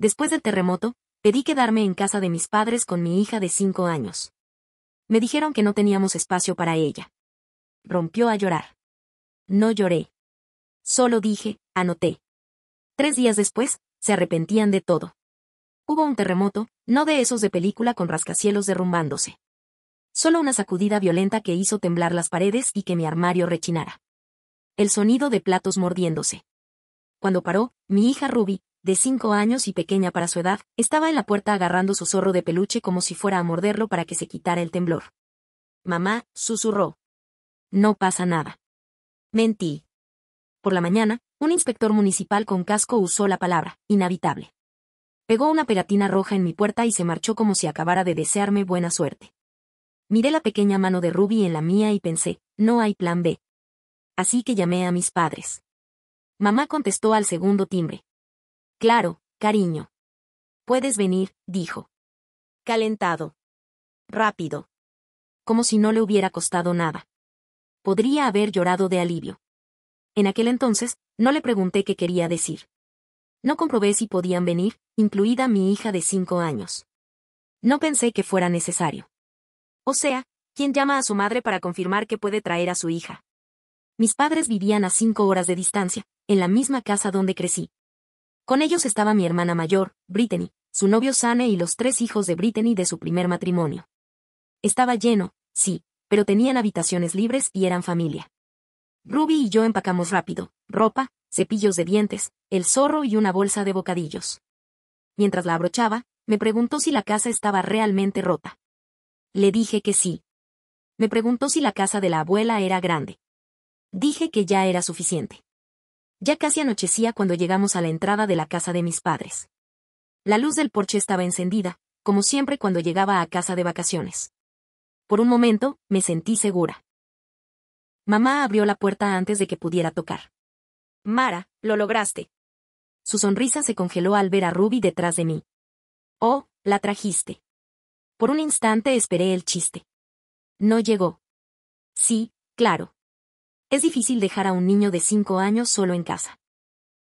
Después del terremoto, pedí quedarme en casa de mis padres con mi hija de 5 años. Me dijeron que no teníamos espacio para ella. Rompió a llorar. No lloré. Solo dije, anoté. 3 días después, se arrepentían de todo. Hubo un terremoto, no de esos de película con rascacielos derrumbándose. Solo una sacudida violenta que hizo temblar las paredes y que mi armario rechinara. El sonido de platos mordiéndose. Cuando paró, mi hija Ruby, de 5 años y pequeña para su edad, estaba en la puerta agarrando su zorro de peluche como si fuera a morderlo para que se quitara el temblor. Mamá, susurró. No pasa nada. Mentí. Por la mañana, un inspector municipal con casco usó la palabra inhabitable. Pegó una pegatina roja en mi puerta y se marchó como si acabara de desearme buena suerte. Miré la pequeña mano de Ruby en la mía y pensé, no hay plan B. Así que llamé a mis padres. Mamá contestó al segundo timbre. Claro, cariño. Puedes venir, dijo. Calentado. Rápido. Como si no le hubiera costado nada. Podría haber llorado de alivio. En aquel entonces, no le pregunté qué quería decir. No comprobé si podían venir, incluida mi hija de 5 años. No pensé que fuera necesario. O sea, ¿quién llama a su madre para confirmar que puede traer a su hija? Mis padres vivían a 5 horas de distancia, en la misma casa donde crecí. Con ellos estaba mi hermana mayor, Brittany, su novio Sane y los 3 hijos de Brittany de su primer matrimonio. Estaba lleno, sí, pero tenían habitaciones libres y eran familia. Ruby y yo empacamos rápido, ropa, cepillos de dientes, el zorro y una bolsa de bocadillos. Mientras la abrochaba, me preguntó si la casa estaba realmente rota. Le dije que sí. Me preguntó si la casa de la abuela era grande. Dije que ya era suficiente. Ya casi anochecía cuando llegamos a la entrada de la casa de mis padres. La luz del porche estaba encendida, como siempre cuando llegaba a casa de vacaciones. Por un momento, me sentí segura. Mamá abrió la puerta antes de que pudiera tocar. Mara, lo lograste. Su sonrisa se congeló al ver a Ruby detrás de mí. Oh, la trajiste. Por un instante esperé el chiste. No llegó. Sí, claro. Es difícil dejar a un niño de 5 años solo en casa.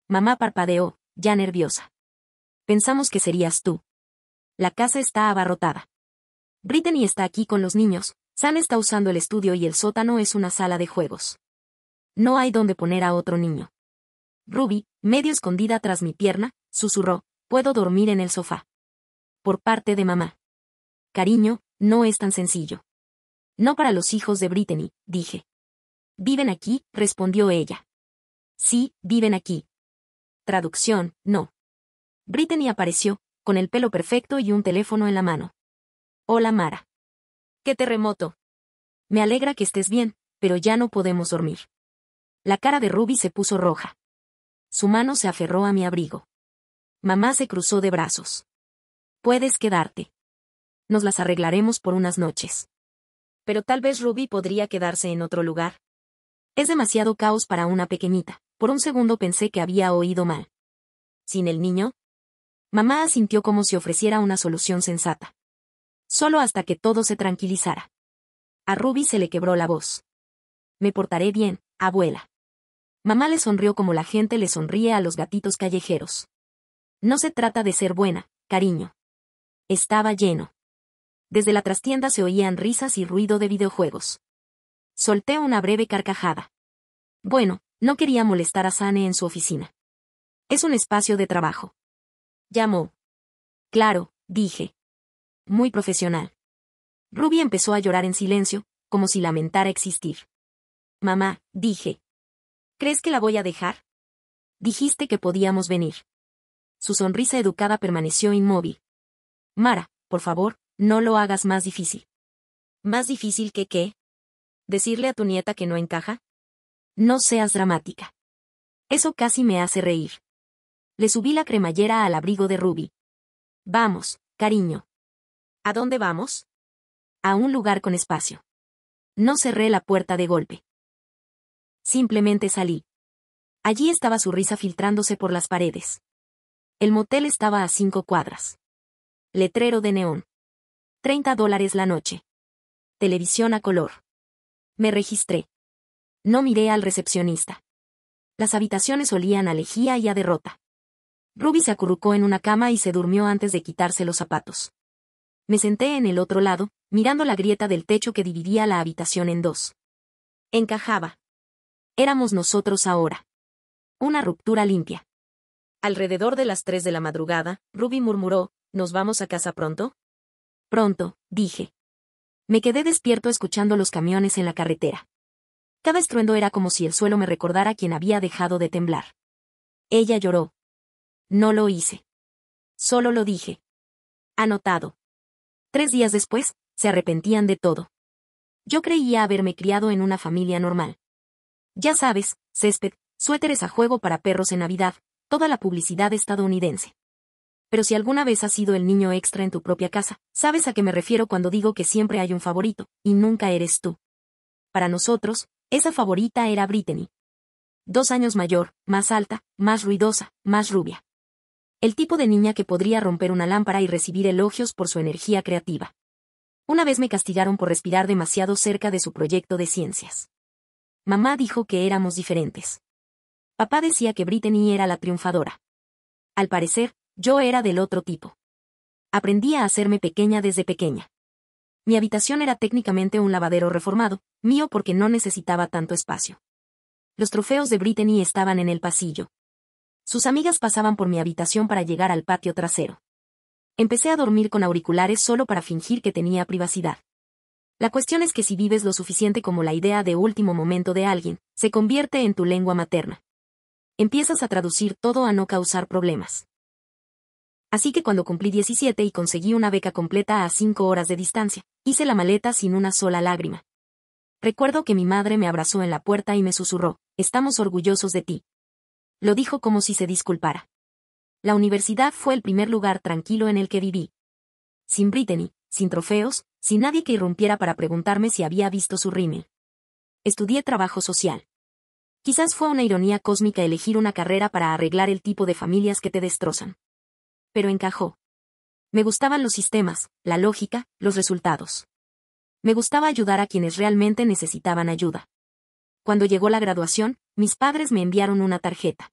Mamá parpadeó, ya nerviosa. Pensamos que serías tú. La casa está abarrotada. Brittany está aquí con los niños, Sam está usando el estudio y el sótano es una sala de juegos. No hay donde poner a otro niño. Ruby, medio escondida tras mi pierna, susurró, puedo dormir en el sofá. Por parte de mamá. Cariño, no es tan sencillo. No para los hijos de Brittany, dije. ¿Viven aquí?, respondió ella. Sí, viven aquí. Traducción, no. Brittany apareció, con el pelo perfecto y un teléfono en la mano. Hola Mara. ¡Qué terremoto! Me alegra que estés bien, pero ya no podemos dormir. La cara de Ruby se puso roja. Su mano se aferró a mi abrigo. Mamá se cruzó de brazos. Puedes quedarte. Nos las arreglaremos por unas noches. Pero tal vez Ruby podría quedarse en otro lugar. Es demasiado caos para una pequeñita. Por un segundo pensé que había oído mal. ¿Sin el niño? Mamá asintió como si ofreciera una solución sensata. Solo hasta que todo se tranquilizara. A Ruby se le quebró la voz. Me portaré bien, abuela. Mamá le sonrió como la gente le sonríe a los gatitos callejeros. No se trata de ser buena, cariño. Estaba lleno. Desde la trastienda se oían risas y ruido de videojuegos. Solté una breve carcajada. Bueno, no quería molestar a Sane en su oficina. Es un espacio de trabajo. Llamó. Claro, dije. Muy profesional. Ruby empezó a llorar en silencio, como si lamentara existir. Mamá, dije. ¿Crees que la voy a dejar? Dijiste que podíamos venir. Su sonrisa educada permaneció inmóvil. Mara, por favor, no lo hagas más difícil. ¿Más difícil que qué? ¿Decirle a tu nieta que no encaja? No seas dramática. Eso casi me hace reír. Le subí la cremallera al abrigo de Ruby. Vamos, cariño. ¿A dónde vamos? A un lugar con espacio. No cerré la puerta de golpe. Simplemente salí. Allí estaba su risa filtrándose por las paredes. El motel estaba a 5 cuadras. Letrero de neón. $30 la noche. Televisión a color. Me registré. No miré al recepcionista. Las habitaciones olían a lejía y a derrota. Ruby se acurrucó en una cama y se durmió antes de quitarse los zapatos. Me senté en el otro lado, mirando la grieta del techo que dividía la habitación en dos. Encajaba. Éramos nosotros ahora. Una ruptura limpia. Alrededor de las 3 de la madrugada, Ruby murmuró, ¿nos vamos a casa pronto? Pronto, dije. Me quedé despierto escuchando los camiones en la carretera. Cada estruendo era como si el suelo me recordara quién había dejado de temblar. Ella lloró. No lo hice. Solo lo dije. Anotado. 3 días después, se arrepentían de todo. Yo creía haberme criado en una familia normal. Ya sabes, césped, suéteres a juego para perros en Navidad, toda la publicidad estadounidense. Pero si alguna vez has sido el niño extra en tu propia casa, sabes a qué me refiero cuando digo que siempre hay un favorito, y nunca eres tú. Para nosotros, esa favorita era Brittany. 2 años mayor, más alta, más ruidosa, más rubia. El tipo de niña que podría romper una lámpara y recibir elogios por su energía creativa. Una vez me castigaron por respirar demasiado cerca de su proyecto de ciencias. Mamá dijo que éramos diferentes. Papá decía que Brittany era la triunfadora. Al parecer, yo era del otro tipo. Aprendí a hacerme pequeña desde pequeña. Mi habitación era técnicamente un lavadero reformado, mío porque no necesitaba tanto espacio. Los trofeos de Brittany estaban en el pasillo. Sus amigas pasaban por mi habitación para llegar al patio trasero. Empecé a dormir con auriculares solo para fingir que tenía privacidad. La cuestión es que si vives lo suficiente como la idea de último momento de alguien, se convierte en tu lengua materna. Empiezas a traducir todo a no causar problemas. Así que cuando cumplí 17 y conseguí una beca completa a 5 horas de distancia, hice la maleta sin una sola lágrima. Recuerdo que mi madre me abrazó en la puerta y me susurró, estamos orgullosos de ti. Lo dijo como si se disculpara. La universidad fue el primer lugar tranquilo en el que viví. Sin Brittany, sin trofeos, sin nadie que irrumpiera para preguntarme si había visto su rímel. Estudié trabajo social. Quizás fue una ironía cósmica elegir una carrera para arreglar el tipo de familias que te destrozan. Pero encajó. Me gustaban los sistemas, la lógica, los resultados. Me gustaba ayudar a quienes realmente necesitaban ayuda. Cuando llegó la graduación, mis padres me enviaron una tarjeta.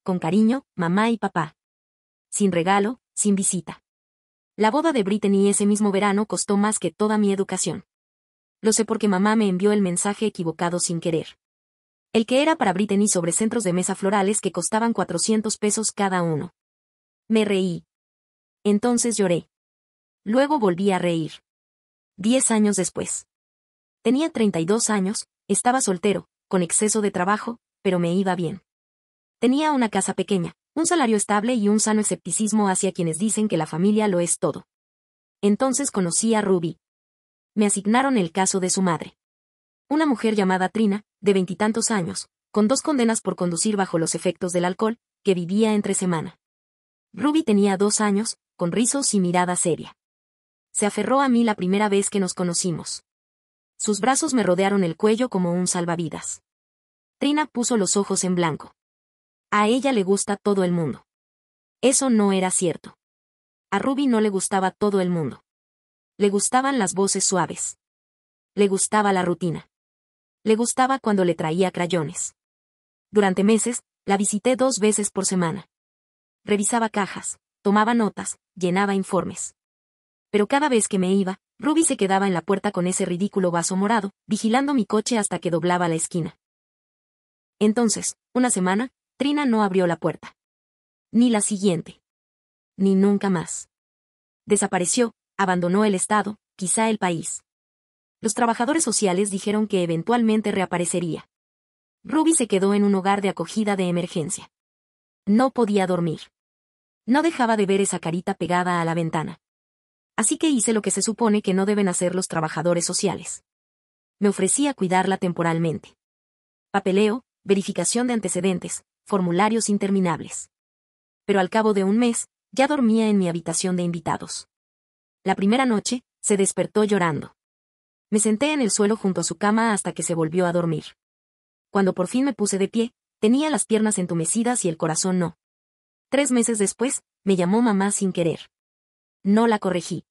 Con cariño, mamá y papá. Sin regalo, sin visita. La boda de Brittany ese mismo verano costó más que toda mi educación. Lo sé porque mamá me envió el mensaje equivocado sin querer. El que era para Brittany sobre centros de mesa florales que costaban 400 pesos cada uno. Me reí. Entonces lloré. Luego volví a reír. 10 años después. Tenía 32 años, estaba soltero, con exceso de trabajo, pero me iba bien. Tenía una casa pequeña, un salario estable y un sano escepticismo hacia quienes dicen que la familia lo es todo. Entonces conocí a Ruby. Me asignaron el caso de su madre. Una mujer llamada Trina, de 20 y tantos años, con 2 condenas por conducir bajo los efectos del alcohol, que vivía entre semana. Ruby tenía 2 años, con rizos y mirada seria. Se aferró a mí la primera vez que nos conocimos. Sus brazos me rodearon el cuello como un salvavidas. Trina puso los ojos en blanco. A ella le gusta todo el mundo. Eso no era cierto. A Ruby no le gustaba todo el mundo. Le gustaban las voces suaves. Le gustaba la rutina. Le gustaba cuando le traía crayones. Durante meses, la visité 2 veces por semana. Revisaba cajas, tomaba notas, llenaba informes. Pero cada vez que me iba, Ruby se quedaba en la puerta con ese ridículo vaso morado, vigilando mi coche hasta que doblaba la esquina. Entonces, una semana, Trina no abrió la puerta. Ni la siguiente. Ni nunca más. Desapareció, abandonó el estado, quizá el país. Los trabajadores sociales dijeron que eventualmente reaparecería. Ruby se quedó en un hogar de acogida de emergencia. No podía dormir. No dejaba de ver esa carita pegada a la ventana. Así que hice lo que se supone que no deben hacer los trabajadores sociales. Me ofrecí a cuidarla temporalmente. Papeleo, verificación de antecedentes, formularios interminables. Pero al cabo de un mes, ya dormía en mi habitación de invitados. La primera noche, se despertó llorando. Me senté en el suelo junto a su cama hasta que se volvió a dormir. Cuando por fin me puse de pie, tenía las piernas entumecidas y el corazón no. 3 meses después, me llamó mamá sin querer. No la corregí.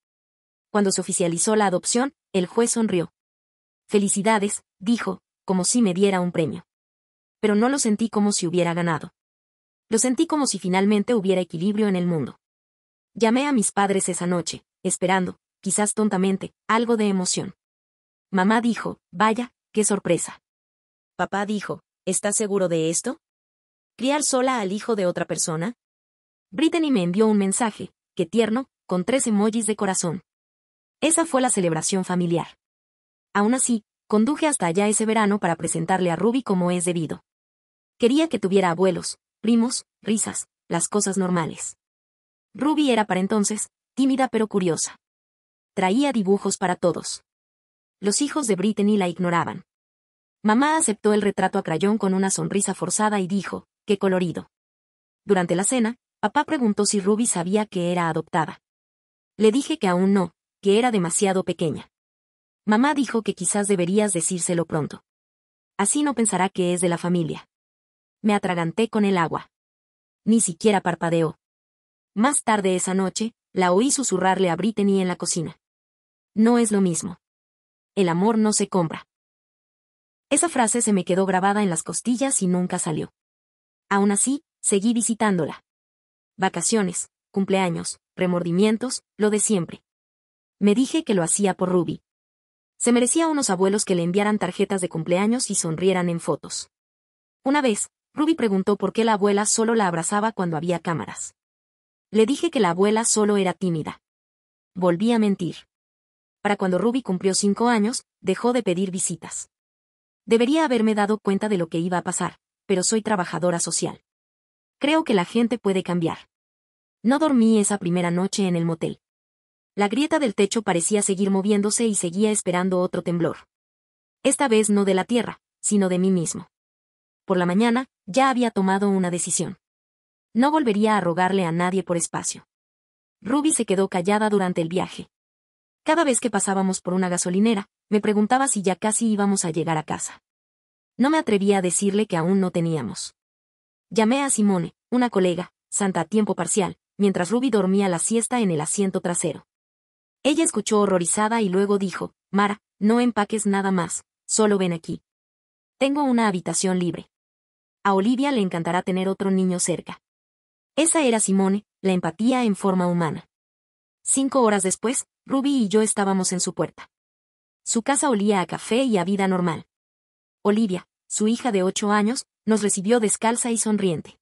Cuando se oficializó la adopción, el juez sonrió. Felicidades, dijo, como si me diera un premio. Pero no lo sentí como si hubiera ganado. Lo sentí como si finalmente hubiera equilibrio en el mundo. Llamé a mis padres esa noche, esperando, quizás tontamente, algo de emoción. Mamá dijo, vaya, qué sorpresa. Papá dijo, ¿estás seguro de esto? ¿Criar sola al hijo de otra persona? Brittany me envió un mensaje, qué tierno, con 3 emojis de corazón. Esa fue la celebración familiar. Aún así, conduje hasta allá ese verano para presentarle a Ruby como es debido. Quería que tuviera abuelos, primos, risas, las cosas normales. Ruby era para entonces, tímida pero curiosa. Traía dibujos para todos. Los hijos de Brittany la ignoraban. Mamá aceptó el retrato a crayón con una sonrisa forzada y dijo, qué colorido. Durante la cena, papá preguntó si Ruby sabía que era adoptada. Le dije que aún no, que era demasiado pequeña. Mamá dijo que quizás deberías decírselo pronto. Así no pensará que es de la familia. Me atraganté con el agua. Ni siquiera parpadeó. Más tarde esa noche, la oí susurrarle a Brittany en la cocina. No es lo mismo. El amor no se compra. Esa frase se me quedó grabada en las costillas y nunca salió. Aún así, seguí visitándola. Vacaciones, cumpleaños, remordimientos, lo de siempre. Me dije que lo hacía por Ruby. Se merecía unos abuelos que le enviaran tarjetas de cumpleaños y sonrieran en fotos. Una vez, Ruby preguntó por qué la abuela solo la abrazaba cuando había cámaras. Le dije que la abuela solo era tímida. Volví a mentir. Para cuando Ruby cumplió 5 años, dejó de pedir visitas. Debería haberme dado cuenta de lo que iba a pasar, pero soy trabajadora social. Creo que la gente puede cambiar. No dormí esa primera noche en el motel. La grieta del techo parecía seguir moviéndose y seguía esperando otro temblor. Esta vez no de la tierra, sino de mí mismo. Por la mañana, ya había tomado una decisión. No volvería a rogarle a nadie por espacio. Ruby se quedó callada durante el viaje. Cada vez que pasábamos por una gasolinera, me preguntaba si ya casi íbamos a llegar a casa. No me atrevía a decirle que aún no teníamos. Llamé a Simone, una colega, santa a tiempo parcial, mientras Ruby dormía la siesta en el asiento trasero. Ella escuchó horrorizada y luego dijo, Mara, no empaques nada más, solo ven aquí. Tengo una habitación libre. A Olivia le encantará tener otro niño cerca. Esa era Simone, la empatía en forma humana. 5 horas después, Ruby y yo estábamos en su puerta. Su casa olía a café y a vida normal. Olivia, su hija de 8 años, nos recibió descalza y sonriente.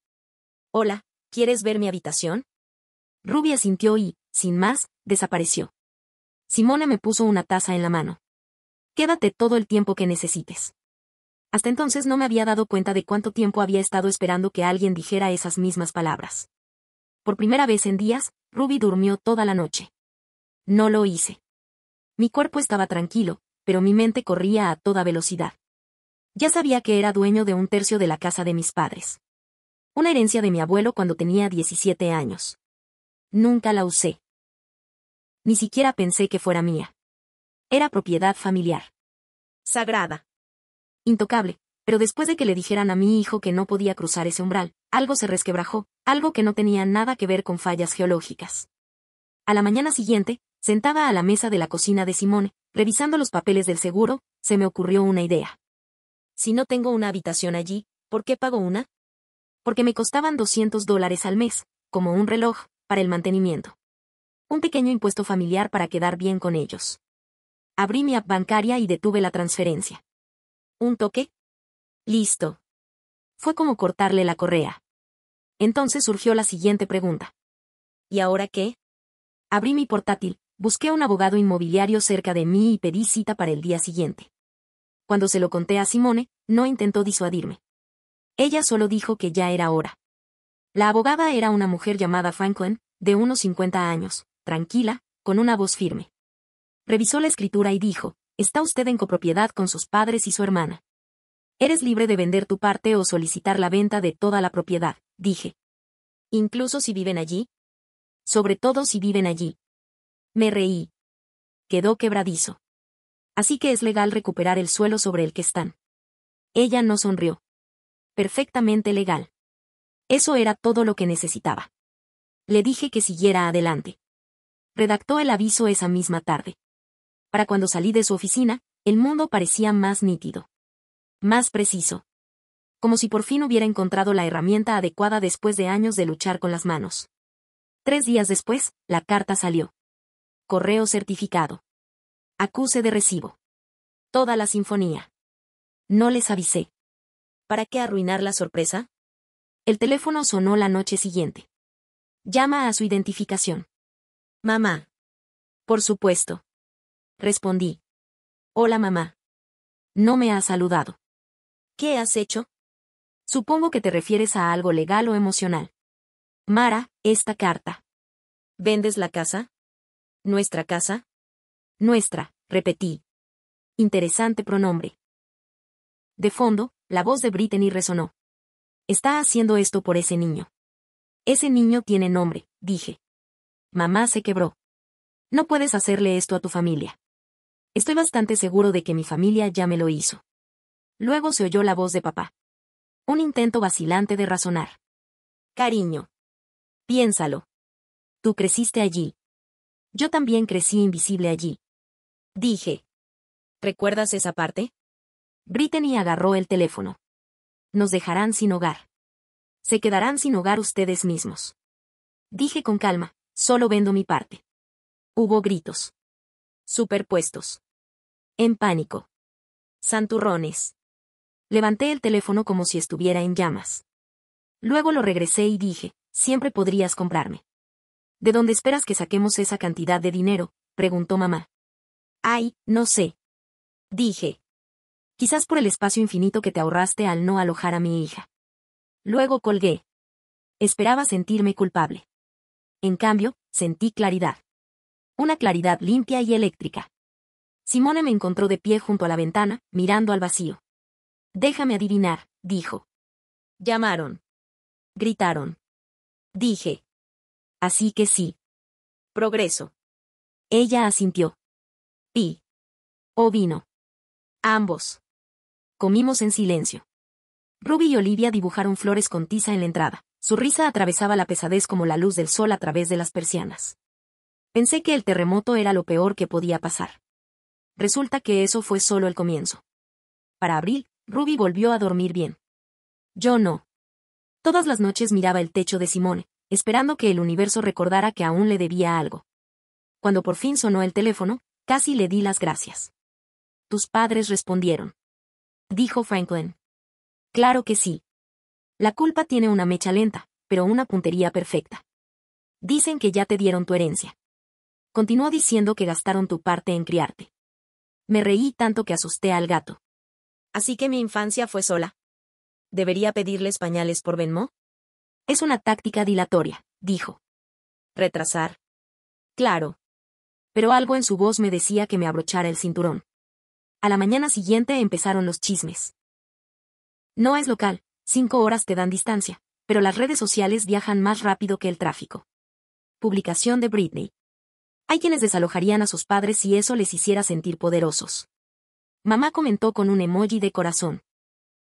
Hola, ¿quieres ver mi habitación? Ruby asintió y, sin más, desapareció. Simone me puso una taza en la mano. Quédate todo el tiempo que necesites. Hasta entonces no me había dado cuenta de cuánto tiempo había estado esperando que alguien dijera esas mismas palabras. Por primera vez en días, Ruby durmió toda la noche. No lo hice. Mi cuerpo estaba tranquilo, pero mi mente corría a toda velocidad. Ya sabía que era dueño de 1/3 de la casa de mis padres. Una herencia de mi abuelo cuando tenía 17 años. Nunca la usé. Ni siquiera pensé que fuera mía. Era propiedad familiar. Sagrada. Intocable, pero después de que le dijeran a mi hijo que no podía cruzar ese umbral, algo se resquebrajó, algo que no tenía nada que ver con fallas geológicas. A la mañana siguiente, sentada a la mesa de la cocina de Simone, revisando los papeles del seguro, se me ocurrió una idea. Si no tengo una habitación allí, ¿por qué pago una? Porque me costaban $200 al mes, como un reloj, para el mantenimiento. Un pequeño impuesto familiar para quedar bien con ellos. Abrí mi app bancaria y detuve la transferencia. ¿Un toque? Listo. Fue como cortarle la correa. Entonces surgió la siguiente pregunta. ¿Y ahora qué? Abrí mi portátil, busqué un abogado inmobiliario cerca de mí y pedí cita para el día siguiente. Cuando se lo conté a Simone, no intentó disuadirme. Ella solo dijo que ya era hora. La abogada era una mujer llamada Franklin, de unos 50 años, tranquila, con una voz firme. Revisó la escritura y dijo, está usted en copropiedad con sus padres y su hermana. Eres libre de vender tu parte o solicitar la venta de toda la propiedad, dije. ¿Incluso si viven allí? Sobre todo si viven allí. Me reí. Quedó quebradizo. Así que es legal recuperar el suelo sobre el que están. Ella no sonrió. Perfectamente legal. Eso era todo lo que necesitaba. Le dije que siguiera adelante. Redactó el aviso esa misma tarde. Para cuando salí de su oficina, el mundo parecía más nítido. Más preciso. Como si por fin hubiera encontrado la herramienta adecuada después de años de luchar con las manos. 3 días después, la carta salió. Correo certificado. Acuse de recibo. Toda la sinfonía. No les avisé. ¿Para qué arruinar la sorpresa? El teléfono sonó la noche siguiente. Llama a su identificación. Mamá. Por supuesto. Respondí. Hola mamá. No me has saludado. ¿Qué has hecho? Supongo que te refieres a algo legal o emocional. Mara, esta carta. ¿Vendes la casa? ¿Nuestra casa? Nuestra, repetí. Interesante pronombre. De fondo, la voz de Brittany resonó. Está haciendo esto por ese niño. Ese niño tiene nombre, dije. Mamá se quebró. No puedes hacerle esto a tu familia. Estoy bastante seguro de que mi familia ya me lo hizo. Luego se oyó la voz de papá. Un intento vacilante de razonar. Cariño. Piénsalo. Tú creciste allí. Yo también crecí invisible allí. Dije. ¿Recuerdas esa parte? Brittany agarró el teléfono. Nos dejarán sin hogar. Se quedarán sin hogar ustedes mismos. Dije con calma, solo vendo mi parte. Hubo gritos. Superpuestos. En pánico. Santurrones. Levanté el teléfono como si estuviera en llamas. Luego lo regresé y dije, siempre podrías comprarme. ¿De dónde esperas que saquemos esa cantidad de dinero?, preguntó mamá. Ay, no sé. Dije. Quizás por el espacio infinito que te ahorraste al no alojar a mi hija. Luego colgué. Esperaba sentirme culpable. En cambio, sentí claridad. Una claridad limpia y eléctrica. Simone me encontró de pie junto a la ventana, mirando al vacío. Déjame adivinar, dijo. Llamaron. Gritaron. Dije. Así que sí. Progreso. Ella asintió. Pi. Ovino. Ambos. Comimos en silencio. Ruby y Olivia dibujaron flores con tiza en la entrada. Su risa atravesaba la pesadez como la luz del sol a través de las persianas. Pensé que el terremoto era lo peor que podía pasar. Resulta que eso fue solo el comienzo. Para abril, Ruby volvió a dormir bien. Yo no. Todas las noches miraba el techo de Simone, esperando que el universo recordara que aún le debía algo. Cuando por fin sonó el teléfono, casi le di las gracias. Tus padres respondieron. Dijo Franklin. Claro que sí. La culpa tiene una mecha lenta, pero una puntería perfecta. Dicen que ya te dieron tu herencia. Continuó diciendo que gastaron tu parte en criarte. Me reí tanto que asusté al gato. Así que mi infancia fue sola. ¿Debería pedirles pañales por Venmo? Es una táctica dilatoria, dijo. ¿Retrasar? Claro. Pero algo en su voz me decía que me abrochara el cinturón. A la mañana siguiente empezaron los chismes. No es local, 5 horas te dan distancia, pero las redes sociales viajan más rápido que el tráfico. Publicación de Brittany. Hay quienes desalojarían a sus padres si eso les hiciera sentir poderosos. Mamá comentó con un emoji de corazón.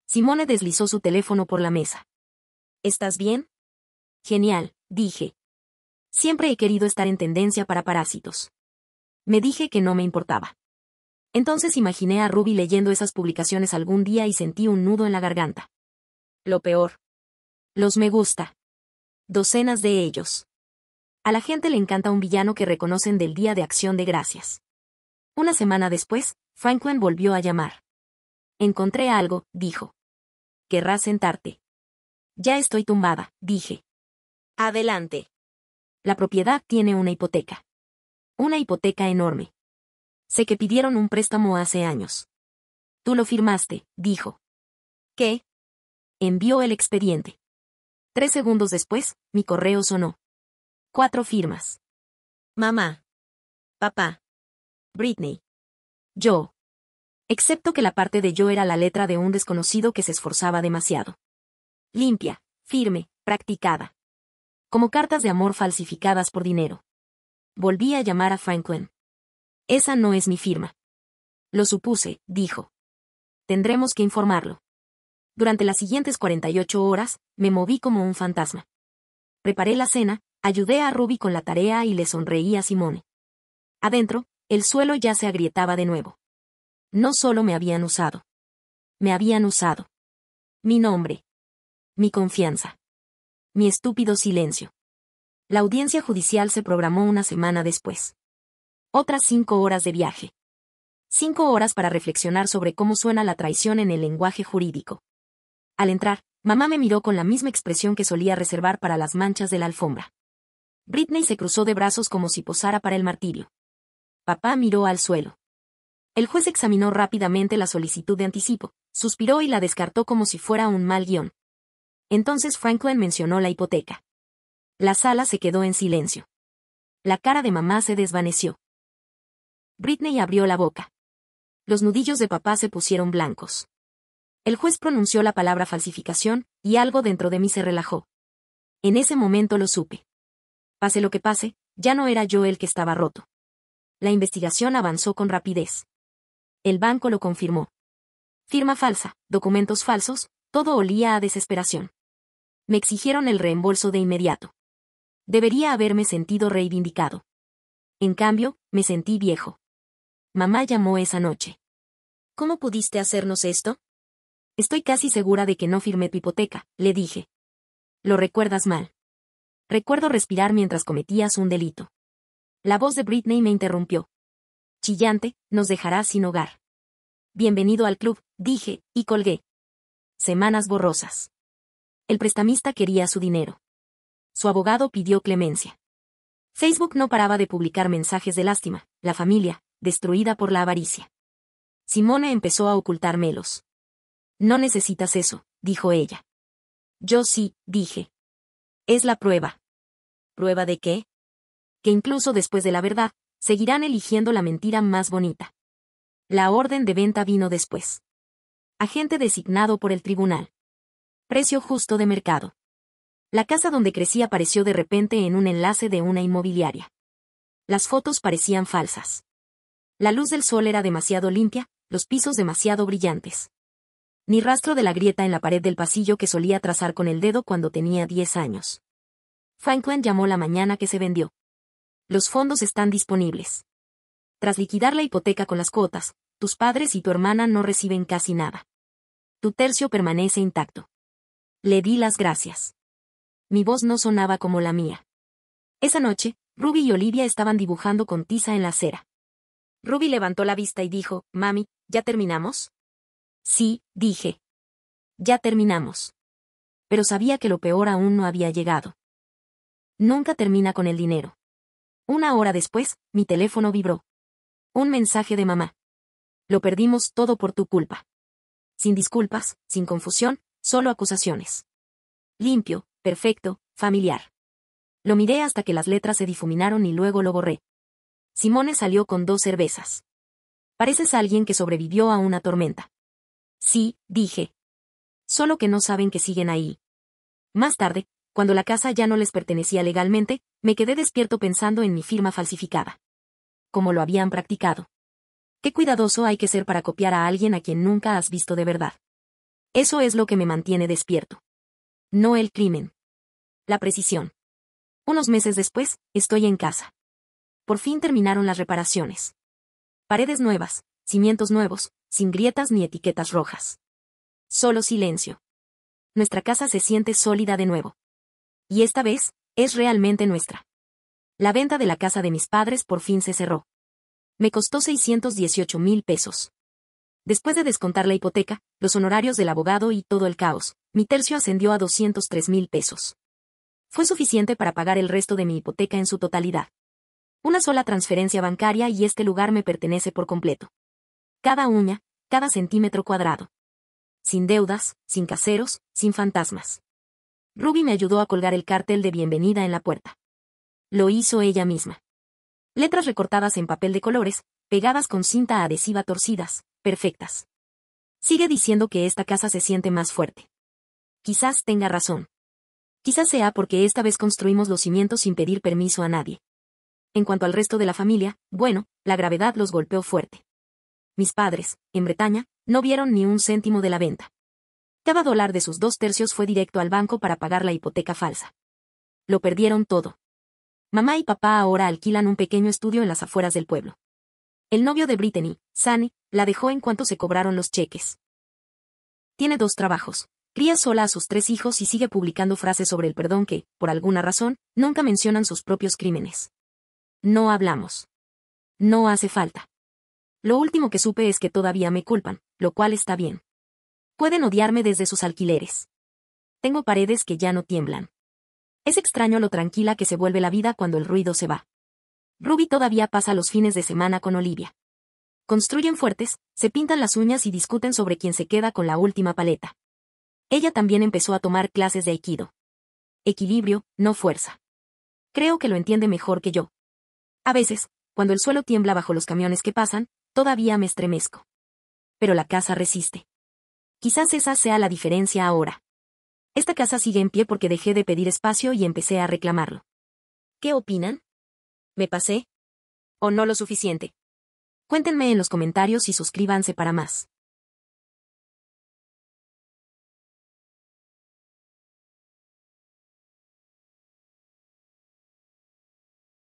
Simone deslizó su teléfono por la mesa. ¿Estás bien? Genial, dije. Siempre he querido estar en tendencia para parásitos. Me dije que no me importaba. Entonces imaginé a Ruby leyendo esas publicaciones algún día y sentí un nudo en la garganta. Lo peor. Los me gusta. Docenas de ellos. A la gente le encanta un villano que reconocen del Día de Acción de Gracias. Una semana después, Franklin volvió a llamar. Encontré algo, dijo. ¿Querrás sentarte? Ya estoy tumbada, dije. Adelante. La propiedad tiene una hipoteca. Una hipoteca enorme. Sé que pidieron un préstamo hace años. Tú lo firmaste, dijo. ¿Qué? Envió el expediente. 3 segundos después, mi correo sonó. 4 firmas. Mamá. Papá. Brittany. Yo. Excepto que la parte de yo era la letra de un desconocido que se esforzaba demasiado. Limpia, firme, practicada. Como cartas de amor falsificadas por dinero. Volví a llamar a Franklin. Esa no es mi firma. Lo supuse, dijo. Tendremos que informarlo. Durante las siguientes 48 horas, me moví como un fantasma. Preparé la cena, ayudé a Ruby con la tarea y le sonreí a Simone. Adentro, el suelo ya se agrietaba de nuevo. No solo me habían usado. Me habían usado. Mi nombre. Mi confianza. Mi estúpido silencio. La audiencia judicial se programó una semana después. Otras 5 horas de viaje. 5 horas para reflexionar sobre cómo suena la traición en el lenguaje jurídico. Al entrar, mamá me miró con la misma expresión que solía reservar para las manchas de la alfombra. Britney se cruzó de brazos como si posara para el martirio. Papá miró al suelo. El juez examinó rápidamente la solicitud de anticipo, suspiró y la descartó como si fuera un mal guión. Entonces Franklin mencionó la hipoteca. La sala se quedó en silencio. La cara de mamá se desvaneció. Britney abrió la boca. Los nudillos de papá se pusieron blancos. El juez pronunció la palabra falsificación, y algo dentro de mí se relajó. En ese momento lo supe. Pase lo que pase, ya no era yo el que estaba roto. La investigación avanzó con rapidez. El banco lo confirmó. Firma falsa, documentos falsos, todo olía a desesperación. Me exigieron el reembolso de inmediato. Debería haberme sentido reivindicado. En cambio, me sentí viejo. Mamá llamó esa noche. ¿Cómo pudiste hacernos esto? Estoy casi segura de que no firmé tu hipoteca, le dije. Lo recuerdas mal. Recuerdo respirar mientras cometías un delito. La voz de Britney me interrumpió. Chillante, nos dejarás sin hogar. Bienvenido al club, dije, y colgué. Semanas borrosas. El prestamista quería su dinero. Su abogado pidió clemencia. Facebook no paraba de publicar mensajes de lástima, la familia, destruida por la avaricia. Simone empezó a ocultármelos. No necesitas eso, dijo ella. Yo sí, dije. Es la prueba. ¿Prueba de qué? Que incluso después de la verdad, seguirán eligiendo la mentira más bonita. La orden de venta vino después. Agente designado por el tribunal. Precio justo de mercado. La casa donde crecí apareció de repente en un enlace de una inmobiliaria. Las fotos parecían falsas. La luz del sol era demasiado limpia, los pisos demasiado brillantes. Ni rastro de la grieta en la pared del pasillo que solía trazar con el dedo cuando tenía 10 años. Franklin llamó la mañana que se vendió. Los fondos están disponibles. Tras liquidar la hipoteca con las cuotas, tus padres y tu hermana no reciben casi nada. Tu tercio permanece intacto. Le di las gracias. Mi voz no sonaba como la mía. Esa noche, Ruby y Olivia estaban dibujando con tiza en la acera. Ruby levantó la vista y dijo, «Mami, ¿ya terminamos?» Sí, dije. Ya terminamos. Pero sabía que lo peor aún no había llegado. Nunca termina con el dinero. 1 hora después, mi teléfono vibró. Un mensaje de mamá. Lo perdimos todo por tu culpa. Sin disculpas, sin confusión, solo acusaciones. Limpio, perfecto, familiar. Lo miré hasta que las letras se difuminaron y luego lo borré. Simone salió con 2 cervezas. Pareces alguien que sobrevivió a una tormenta. Sí, dije. Solo que no saben que siguen ahí. Más tarde, cuando la casa ya no les pertenecía legalmente, me quedé despierto pensando en mi firma falsificada. Como lo habían practicado. Qué cuidadoso hay que ser para copiar a alguien a quien nunca has visto de verdad. Eso es lo que me mantiene despierto. No el crimen. La precisión. Unos meses después, estoy en casa. Por fin terminaron las reparaciones. Paredes nuevas, cimientos nuevos, sin grietas ni etiquetas rojas. Solo silencio. Nuestra casa se siente sólida de nuevo. Y esta vez, es realmente nuestra. La venta de la casa de mis padres por fin se cerró. Me costó 618,000 pesos. Después de descontar la hipoteca, los honorarios del abogado y todo el caos, mi tercio ascendió a 203,000 pesos. Fue suficiente para pagar el resto de mi hipoteca en su totalidad. Una sola transferencia bancaria y este lugar me pertenece por completo. Cada uña, cada centímetro cuadrado. Sin deudas, sin caseros, sin fantasmas. Ruby me ayudó a colgar el cartel de bienvenida en la puerta. Lo hizo ella misma. Letras recortadas en papel de colores, pegadas con cinta adhesiva torcidas, perfectas. Sigue diciendo que esta casa se siente más fuerte. Quizás tenga razón. Quizás sea porque esta vez construimos los cimientos sin pedir permiso a nadie. En cuanto al resto de la familia, bueno, la gravedad los golpeó fuerte. Mis padres, en Bretaña, no vieron ni un céntimo de la venta. Cada dólar de sus 2 tercios fue directo al banco para pagar la hipoteca falsa. Lo perdieron todo. Mamá y papá ahora alquilan un pequeño estudio en las afueras del pueblo. El novio de Brittany, Sunny, la dejó en cuanto se cobraron los cheques. Tiene 2 trabajos, Cría sola a sus 3 hijos y sigue publicando frases sobre el perdón que, por alguna razón, nunca mencionan sus propios crímenes. No hablamos. No hace falta. Lo último que supe es que todavía me culpan, lo cual está bien. Pueden odiarme desde sus alquileres. Tengo paredes que ya no tiemblan. Es extraño lo tranquila que se vuelve la vida cuando el ruido se va. Ruby todavía pasa los fines de semana con Olivia. Construyen fuertes, se pintan las uñas y discuten sobre quién se queda con la última paleta. Ella también empezó a tomar clases de Aikido. Equilibrio, no fuerza. Creo que lo entiende mejor que yo. A veces, cuando el suelo tiembla bajo los camiones que pasan, todavía me estremezco. Pero la casa resiste. Quizás esa sea la diferencia ahora. Esta casa sigue en pie porque dejé de pedir espacio y empecé a reclamarlo. ¿Qué opinan? ¿Me pasé? ¿O no lo suficiente? Cuéntenme en los comentarios y suscríbanse para más.